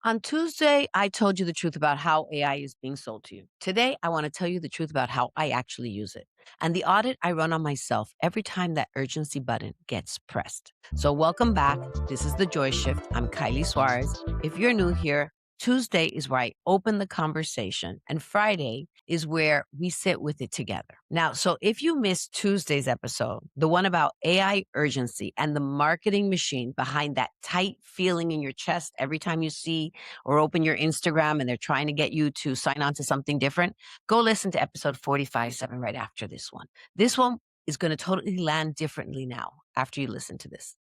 On Tuesday, I told you the truth about how AI is being sold to you. Today, I want to tell you the truth about how I actually use it and the audit I run on myself every time that urgency button gets pressed. So, welcome back. This is The Joy Shift. I'm Kiley Suarez. If you're new here, Tuesday is where I open the conversation, and Friday is where we sit with it together. Now, so if you missed Tuesday's episode, the one about AI urgency and the marketing machine behind that tight feeling in your chest every time you see or open your Instagram and they're trying to get you to sign on to something different, go listen to episode 45-7 right after this one. This one is going to totally land differently now after you listen to this.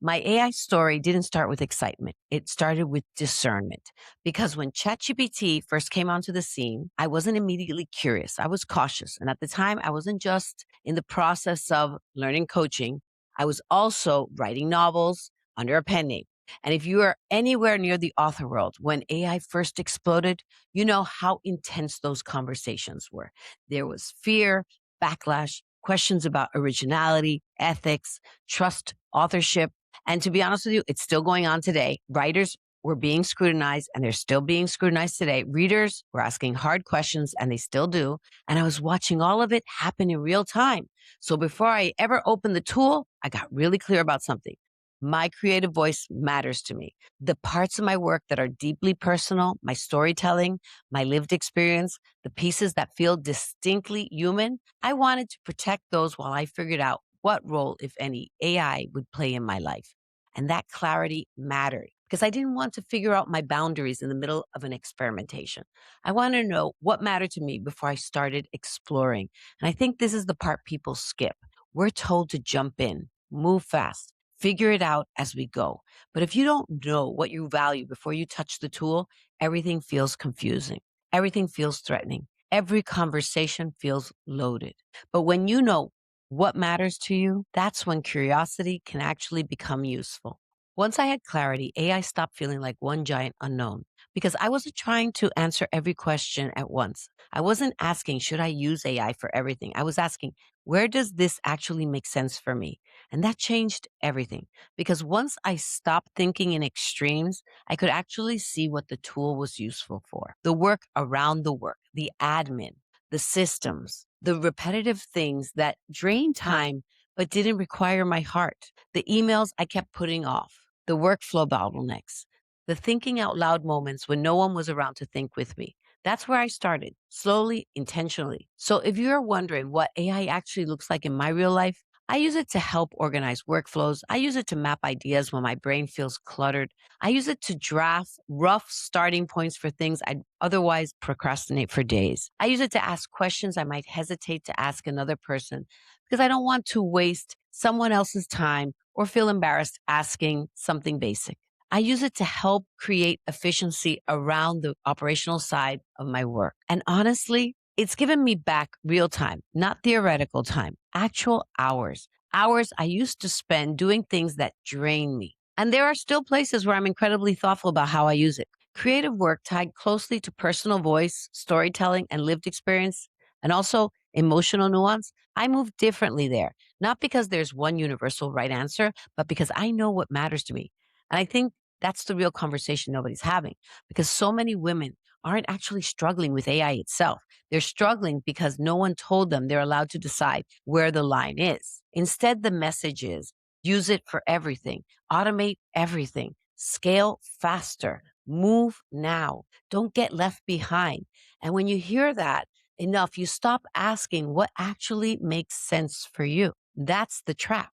My AI story didn't start with excitement. It started with discernment. Because when ChatGPT first came onto the scene, I wasn't immediately curious. I was cautious. And at the time, I wasn't just in the process of learning coaching. I was also writing novels under a pen name. And if you are anywhere near the author world, when AI first exploded, you know how intense those conversations were. There was fear, backlash, questions about originality, ethics, trust, authorship. And to be honest with you, it's still going on today. Writers were being scrutinized and they're still being scrutinized today. Readers were asking hard questions and they still do. And I was watching all of it happen in real time. So before I ever opened the tool, I got really clear about something. My creative voice matters to me. The parts of my work that are deeply personal, my storytelling, my lived experience, the pieces that feel distinctly human, I wanted to protect those while I figured out what role, if any, AI would play in my life. And that clarity mattered because I didn't want to figure out my boundaries in the middle of an experimentation. I wanted to know what mattered to me before I started exploring. And I think this is the part people skip. We're told to jump in, move fast, figure it out as we go. But if you don't know what you value before you touch the tool, everything feels confusing. Everything feels threatening. Every conversation feels loaded. But when you know what matters to you, that's when curiosity can actually become useful. Once I had clarity, AI stopped feeling like one giant unknown because I wasn't trying to answer every question at once. I wasn't asking, should I use AI for everything? I was asking, where does this actually make sense for me? And that changed everything because once I stopped thinking in extremes, I could actually see what the tool was useful for. The work around the work, the admin, the systems, the repetitive things that drained time but didn't require my heart, the emails I kept putting off, the workflow bottlenecks, the thinking out loud moments when no one was around to think with me. That's where I started, slowly, intentionally. So if you're wondering what AI actually looks like in my real life, I use it to help organize workflows. I use it to map ideas when my brain feels cluttered. I use it to draft rough starting points for things I'd otherwise procrastinate for days. I use it to ask questions I might hesitate to ask another person because I don't want to waste someone else's time or feel embarrassed asking something basic. I use it to help create efficiency around the operational side of my work. And honestly, it's given me back real time, not theoretical time, actual hours, hours I used to spend doing things that drain me. And there are still places where I'm incredibly thoughtful about how I use it. Creative work tied closely to personal voice, storytelling, and lived experience, and also emotional nuance. I move differently there, not because there's one universal right answer, but because I know what matters to me. And I think that's the real conversation nobody's having because so many women aren't actually struggling with AI itself. They're struggling because no one told them they're allowed to decide where the line is. Instead, the message is use it for everything, automate everything, scale faster, move now, don't get left behind. And when you hear that enough, you stop asking what actually makes sense for you. That's the trap.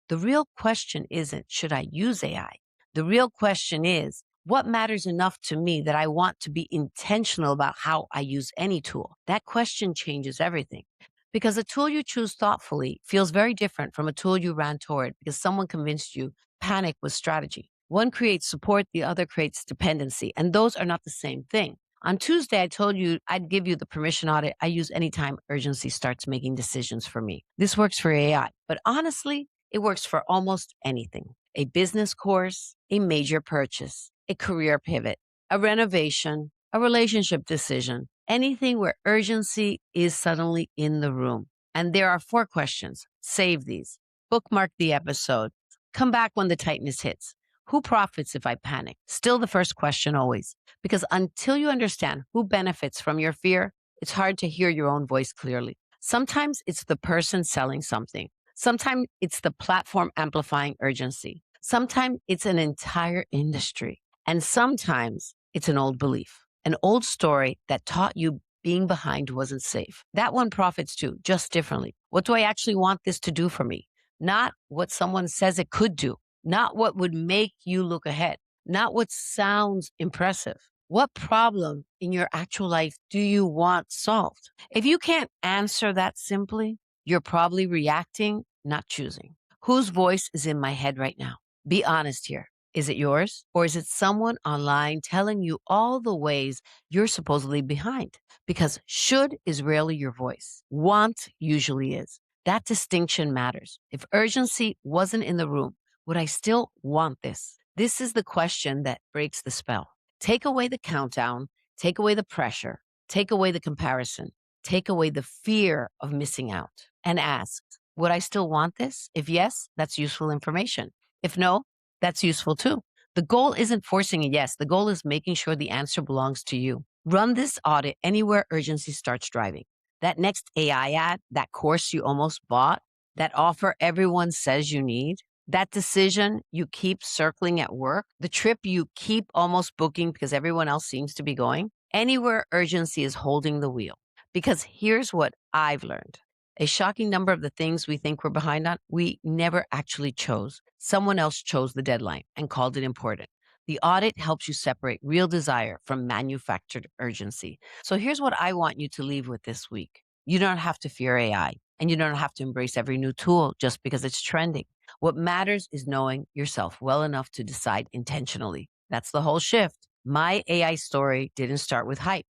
The real question isn't, should I use AI? The real question is, what matters enough to me that I want to be intentional about how I use any tool? That question changes everything. Because a tool you choose thoughtfully feels very different from a tool you ran toward because someone convinced you panic was strategy. One creates support, the other creates dependency, and those are not the same thing. On Tuesday, I told you I'd give you the permission audit I use anytime urgency starts making decisions for me. This works for AI, but honestly, it works for almost anything. A business course, a major purchase, a career pivot, a renovation, a relationship decision, anything where urgency is suddenly in the room. And there are 4 questions. Save these. Bookmark the episode. Come back when the tightness hits. Who profits if I panic? Still the first question always. Because until you understand who benefits from your fear, it's hard to hear your own voice clearly. Sometimes it's the person selling something. Sometimes it's the platform amplifying urgency. Sometimes it's an entire industry. And sometimes it's an old belief, an old story that taught you being behind wasn't safe. That one profits too, just differently. What do I actually want this to do for me? Not what someone says it could do, not what would make you look ahead, not what sounds impressive. What problem in your actual life do you want solved? If you can't answer that simply, you're probably reacting, not choosing. Whose voice is in my head right now? Be honest here. Is it yours? Or is it someone online telling you all the ways you're supposedly behind? Because should is rarely your voice. Want usually is. That distinction matters. If urgency wasn't in the room, would I still want this? This is the question that breaks the spell. Take away the countdown, take away the pressure, take away the comparison, take away the fear of missing out, and ask, would I still want this? If yes, that's useful information. If no, that's useful too. The goal isn't forcing a yes. The goal is making sure the answer belongs to you. Run this audit anywhere urgency starts driving. That next AI ad, that course you almost bought, that offer everyone says you need, that decision you keep circling at work, the trip you keep almost booking because everyone else seems to be going, anywhere urgency is holding the wheel. Because here's what I've learned. A shocking number of the things we think we're behind on, we never actually chose. Someone else chose the deadline and called it important. The audit helps you separate real desire from manufactured urgency. So here's what I want you to leave with this week. You don't have to fear AI, and you don't have to embrace every new tool just because it's trending. What matters is knowing yourself well enough to decide intentionally. That's the whole shift. My AI story didn't start with hype.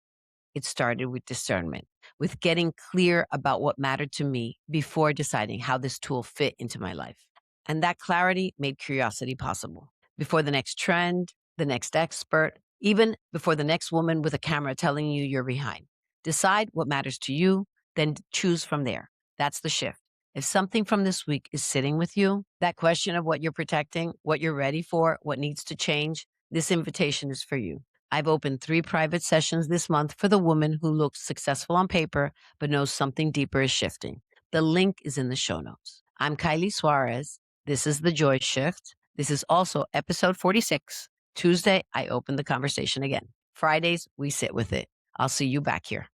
It started with discernment, with getting clear about what mattered to me before deciding how this tool fit into my life. And that clarity made curiosity possible. Before the next trend, the next expert, even before the next woman with a camera telling you you're behind. Decide what matters to you, then choose from there. That's the shift. If something from this week is sitting with you, that question of what you're protecting, what you're ready for, what needs to change, this invitation is for you. I've opened 3 private sessions this month for the woman who looks successful on paper, but knows something deeper is shifting. The link is in the show notes. I'm Kiley Suarez. This is The Joy Shift. This is also episode 46. Tuesday, I open the conversation again. Fridays, we sit with it. I'll see you back here.